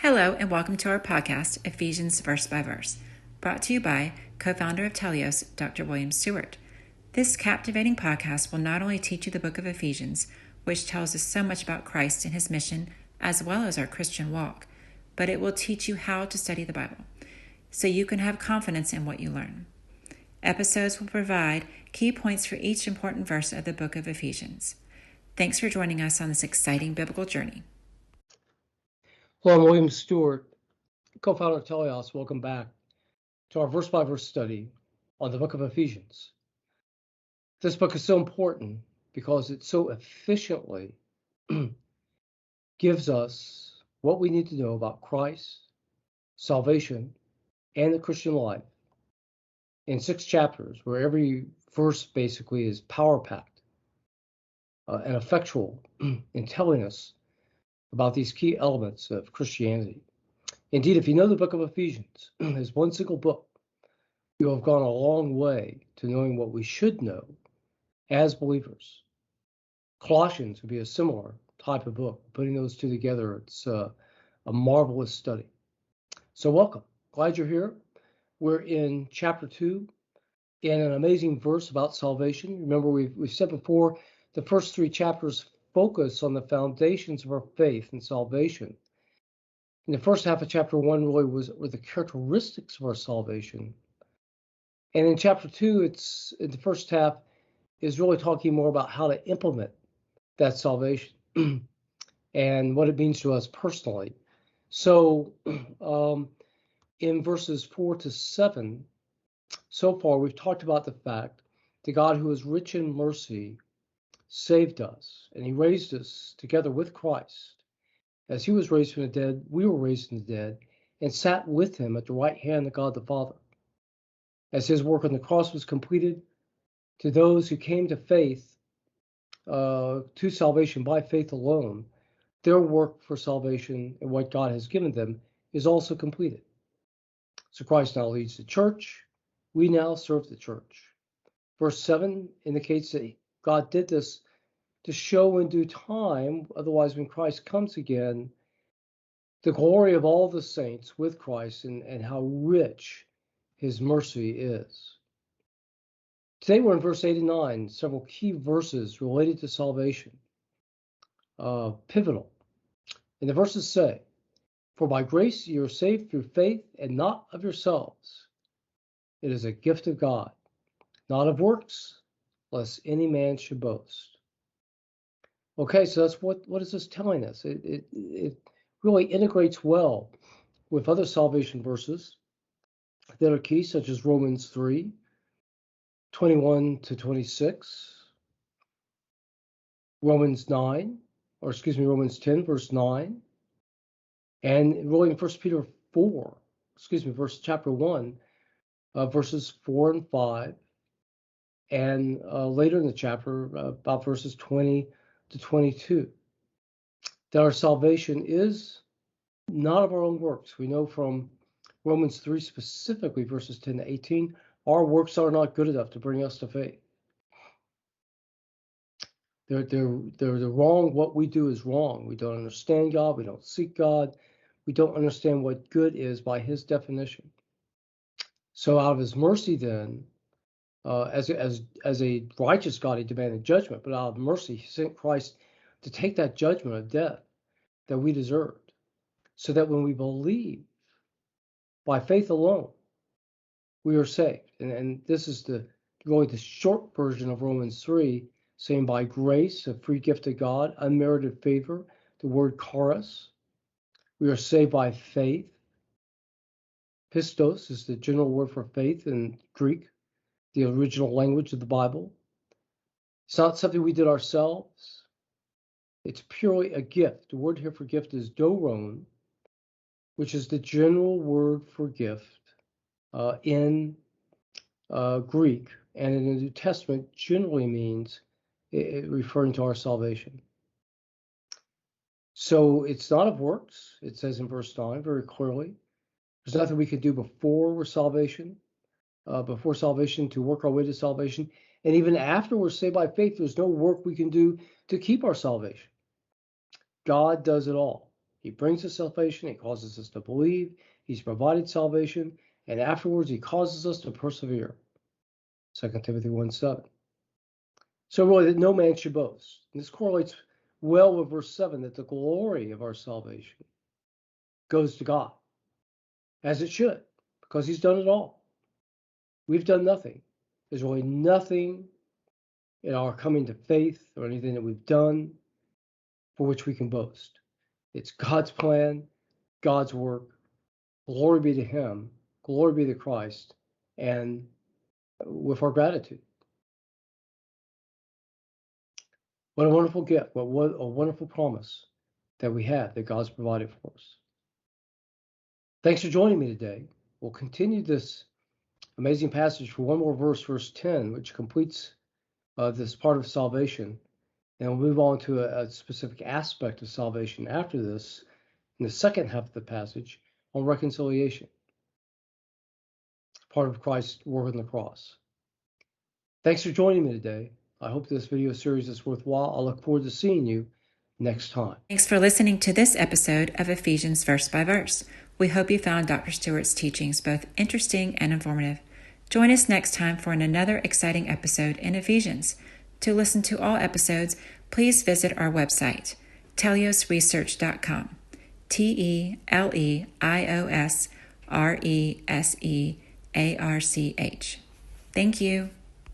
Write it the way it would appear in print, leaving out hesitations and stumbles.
Hello and welcome to our podcast, Ephesians Verse by Verse, brought to you by co-founder of Telios, Dr. William Stewart. This captivating podcast will not only teach you the book of Ephesians, which tells us so much about Christ and his mission, as well as our Christian walk, but it will teach you how to study the Bible, so you can have confidence in what you learn. Episodes will provide key points for each important verse of the book of Ephesians. Thanks for joining us on this exciting biblical journey. Hello, I'm William Stewart, co-founder of Telios. Welcome back to our verse-by-verse study on the book of Ephesians. This book is so important because it so efficiently gives us what we need to know about Christ, salvation, and the Christian life in 6 chapters, where every verse basically is power-packed and effectual in telling us about these key elements of Christianity. Indeed, if you know the book of Ephesians as one single book, you have gone a long way to knowing what we should know as believers. Colossians would be a similar type of book. Putting those two together, it's a marvelous study. So welcome. Glad you're here. We're in chapter 2 in an amazing verse about salvation. Remember, we've said before, the first 3 chapters focus on the foundations of our faith and salvation. In the first half of chapter 1 really were the characteristics of our salvation. And in chapter 2, in the first half, is really talking more about how to implement that salvation and what it means to us personally. So in verses 4 to 7, so far we've talked about the fact that God, who is rich in mercy, saved us, and he raised us together with Christ. As he was raised from the dead, we were raised from the dead and sat with him at the right hand of God the Father. As his work on the cross was completed, to those who came to faith, to salvation by faith alone, their work for salvation and what God has given them is also completed. So Christ now leads the church. We now serve the church. Verse 7 indicates that God did this to show in due time, otherwise when Christ comes again, the glory of all the saints with Christ and how rich his mercy is. Today we're in verse 8 and 9, several key verses related to salvation, pivotal. And the verses say, "For by grace you are saved through faith, and not of yourselves. It is a gift of God, not of works, lest any man should boast." Okay, so that's what is this telling us? It really integrates well with other salvation verses that are key, such as Romans 3, 21 to 26, Romans 10, verse 9, and really in 1 Peter 4, chapter 1, verses 4 and 5, and later in the chapter, about verses 20 to 22, that our salvation is not of our own works. We know from Romans 3 specifically, verses 10 to 18, our works are not good enough to bring us to faith. They're wrong. What we do is wrong. We don't understand God. We don't seek God. We don't understand what good is by his definition. So out of his mercy then, as a righteous God, he demanded judgment, but out of mercy, he sent Christ to take that judgment of death that we deserved, so that when we believe by faith alone, we are saved. And this is really the short version of Romans 3, saying by grace, a free gift of God, unmerited favor, the word charis. We are saved by faith. Pistos is the general word for faith in Greek, the original language of the Bible. It's not something we did ourselves. It's purely a gift. The word here for gift is doron, which is the general word for gift in Greek, and in the New Testament generally means referring to our salvation. So it's not of works, it says in verse 9 very clearly. There's nothing we can do before salvation to work our way to salvation. And even after we're saved by faith, there's no work we can do to keep our salvation. God does it all. He brings us salvation. He causes us to believe. He's provided salvation. And afterwards, he causes us to persevere. 2 Timothy 1:7. So really, that no man should boast. And this correlates well with verse 7, that the glory of our salvation goes to God, as it should, because he's done it all. We've done nothing. There's really nothing in our coming to faith or anything that we've done for which we can boast. It's God's plan, God's work. Glory be to him, glory be to Christ, and with our gratitude. What a wonderful gift, what a wonderful promise that we have, that God's provided for us. Thanks for joining me today. We'll continue this amazing passage for one more verse, verse 10, which completes this part of salvation. And we'll move on to a specific aspect of salvation after this, in the second half of the passage, on reconciliation, part of Christ's work on the cross. Thanks for joining me today. I hope this video series is worthwhile. I look forward to seeing you next time. Thanks for listening to this episode of Ephesians Verse by Verse. We hope you found Dr. Stewart's teachings both interesting and informative. Join us next time for another exciting episode in Ephesians. To listen to all episodes, please visit our website, teliosresearch.com. TELEIOSRESEARCH. Thank you.